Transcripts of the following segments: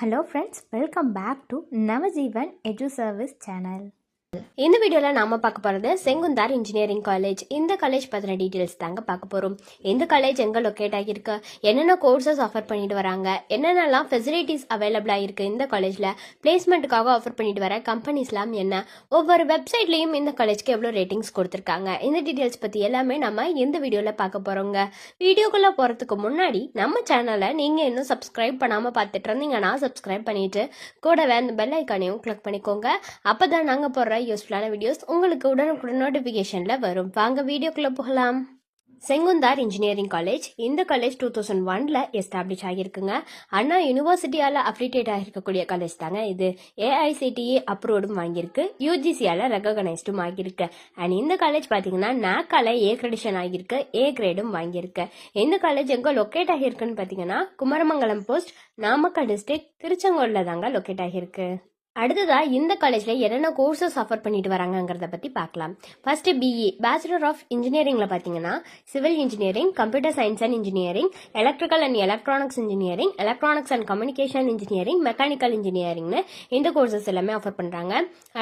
Hello friends, welcome back to Navajeevan Edu Service channel. இந்த வீடியோவில் நாம் பார்க்க போகிறது செங்குந்தார் இன்ஜினியரிங் காலேஜ். இந்த காலேஜ் பற்றின டீட்டெயில்ஸ் தாங்க பார்க்க போகிறோம். இந்த காலேஜ் எங்கே லொக்கேட் ஆகியிருக்கு, என்னென்ன கோர்சஸ் ஆஃபர் பண்ணிட்டு வராங்க, என்னென்னலாம் ஃபெசிலிட்டிஸ் அவைலபிளாக இருக்குது, இந்த காலேஜில் பிளேஸ்மெண்ட்டுக்காக ஆஃபர் பண்ணிட்டு வர கம்பெனிஸ்லாம் என்ன, ஒவ்வொரு வெப்சைட்லேயும் இந்த காலேஜ்க்கு எவ்வளோ ரேட்டிங்ஸ் கொடுத்துருக்காங்க, இந்த டீட்டெயில்ஸ் பற்றி எல்லாமே நம்ம இந்த வீடியோவில் பார்க்க போகிறோங்க. வீடியோக்குள்ளே போகிறதுக்கு முன்னாடி நம்ம சேனலை நீங்கள் இன்னும் சப்ஸ்கிரைப் பண்ணாமல் பார்த்துட்டு இருந்தீங்கன்னா சப்ஸ்கிரைப் பண்ணிவிட்டு கூடவே அந்த பெல் ஐக்கானையும் கிளிக் பண்ணிக்கோங்க. அப்போ தான் நாங்கள் போடுற யூஸ்ஃபுல்லான வீடியோஸ் உங்களுக்கு உடனுக்குடன் நோட்டிஃபிகேஷன்ல வரும். வாங்க வீடியோக்குள்ள போகலாம். Sengunthar engineering college. இந்த காலேஜ் 2001ல எஸ்டாப்ளிஷ் ஆகியிருக்குங்க. அண்ணா யூனிவர்சிட்டியால அஃபிலியேட் ஆகிருக்கக்கூடிய காலேஜ் தாங்க இது. ஏஐசிடிஇ அப்ரூவ்டும் வாங்கியிருக்கு, யூஜிசியால ரெகனைஸ்டும் ஆகியிருக்கு. அண்ட் இந்த காலேஜ் பாத்தீங்கன்னா நாக்கால ஏ கிரெடிஷன் ஆகியிருக்கு, ஏ கிரேடும் வாங்கியிருக்கு. இந்த காலேஜ் எங்க லொக்கேட் ஆகியிருக்குன்னு பாத்தீங்கன்னா குமரமங்கலம் போஸ்ட், நாமக்கல் டிஸ்ட்ரிக்ட், திருச்செங்கோடுல தாங்க லொக்கேட் ஆகியிருக்கு. அடுத்ததா இந்த காலேஜ்ல என்னென்ன கோர்சஸ் ஆஃபர் பண்ணிட்டு வராங்கிறத பத்தி பார்க்கலாம். ஃபர்ஸ்ட் பிஇ பேச்சுலர் ஆஃப் இன்ஜினியரிங்ல பாத்தீங்கன்னா civil engineering, computer science and engineering, electrical and electronics engineering, electronics and communication engineering, mechanical இன்ஜினியரிங்னு இந்த கோர்சஸ் எல்லாமே ஆஃபர் பண்றாங்க.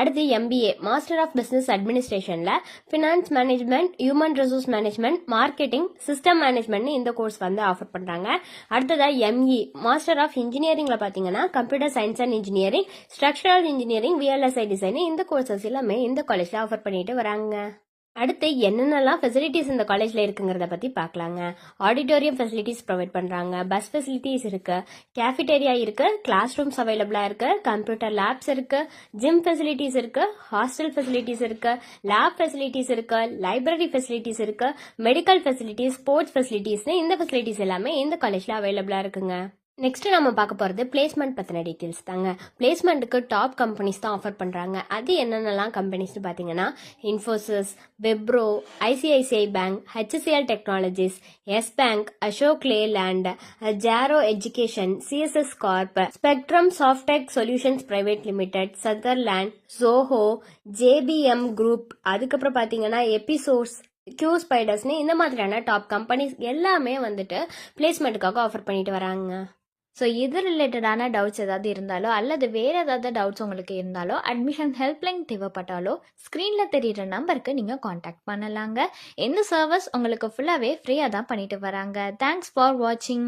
அடுத்து எம்பிஏ மாஸ்டர் ஆஃப் பிசினஸ் அட்மினிஸ்ட்ரேஷன்ல finance management, human resource management, marketing, system management இந்த course வந்து ஆஃபர் பண்றாங்க. அடுத்ததா எம்இ மாஸ்டர் ஆஃப் இன்ஜினியரிங்ல பாத்தீங்கன்னா computer science and engineering, structural engineering, VLSI design இந்த கோர்சஸ் எல்லாமே இந்த காலேஜ்ல ஆஃபர் பண்ணிட்டு வராங்க. அடுத்து என்னென்னலாம் ஃபெசிலிட்டிஸ் இந்த காலேஜ்ல இருக்குங்கிறத பத்தி பார்க்கலாங்க. ஆடிட்டோரியம் ஃபெசிலிட்டிஸ் ப்ரொவைட் பண்றாங்க, பஸ் ஃபெசிலிட்டிஸ் இருக்கு, கேஃபிடேரியா இருக்கு, கிளாஸ் ரூம்ஸ் அவைலபிளா இருக்கு, கம்ப்யூட்டர் லேப்ஸ் இருக்கு, ஜிம் ஃபெசிலிட்டிஸ் இருக்கு, ஹாஸ்டல் ஃபெசிலிட்டிஸ் இருக்கு, லேப் ஃபெசிலிட்டிஸ் இருக்கு, லைப்ரரி ஃபெசிலிட்டிஸ் இருக்கு, மெடிக்கல் ஃபெசிலிட்டிஸ், ஸ்போர்ட்ஸ் ஃபெசிலிட்டிஸ் இந்த ஃபெசிலிட்டிஸ் எல்லாமே இந்த காலேஜ்ல அவைலபிளா இருக்குங்க. நெக்ஸ்ட் நம்ம பார்க்க போகிறது பிளேஸ்மெண்ட் பற்றின டீட்டெயில்ஸ் தாங்க. பிளேஸ்மெண்ட்டுக்கு டாப் கம்பெனிஸ் தான் ஆஃபர் பண்ணுறாங்க. அது என்னென்னலாம் கம்பெனிஸ்னு பார்த்தீங்கன்னா Infosys, Wipro, ICICI bank, HCL technologies, Yes bank, Ashok Leyland, Jaro education, CSS Corp, Spectrum Softech Solutions Private Limited, Sutherland, Zoho, JBM group, அதுக்கப்புறம் பார்த்தீங்கன்னா எபிசோர்ஸ், கியூ ஸ்பைடர்ஸ்னு இந்த மாதிரியான டாப் கம்பெனிஸ் எல்லாமே வந்துட்டு பிளேஸ்மெண்ட்டுக்காக ஆஃபர் பண்ணிட்டு வராங்க. ஸோ இது ரிலேட்டடான டவுட்ஸ் ஏதாவது இருந்தாலோ அல்லது வேறு ஏதாவது டவுட்ஸ் உங்களுக்கு இருந்தாலோ அட்மிஷன் ஹெல்ப்லைன் தேவைப்பட்டாலோ ஸ்க்ரீனில் தெரிகிற நம்பருக்கு நீங்கள் காண்டாக்ட் பண்ணலாங்க. இந்த சர்வீஸ் உங்களுக்கு ஃபுல்லாகவே ஃப்ரீயாக தான் பண்ணிட்டு வராங்க. தேங்க்ஸ் ஃபார் வாட்சிங்.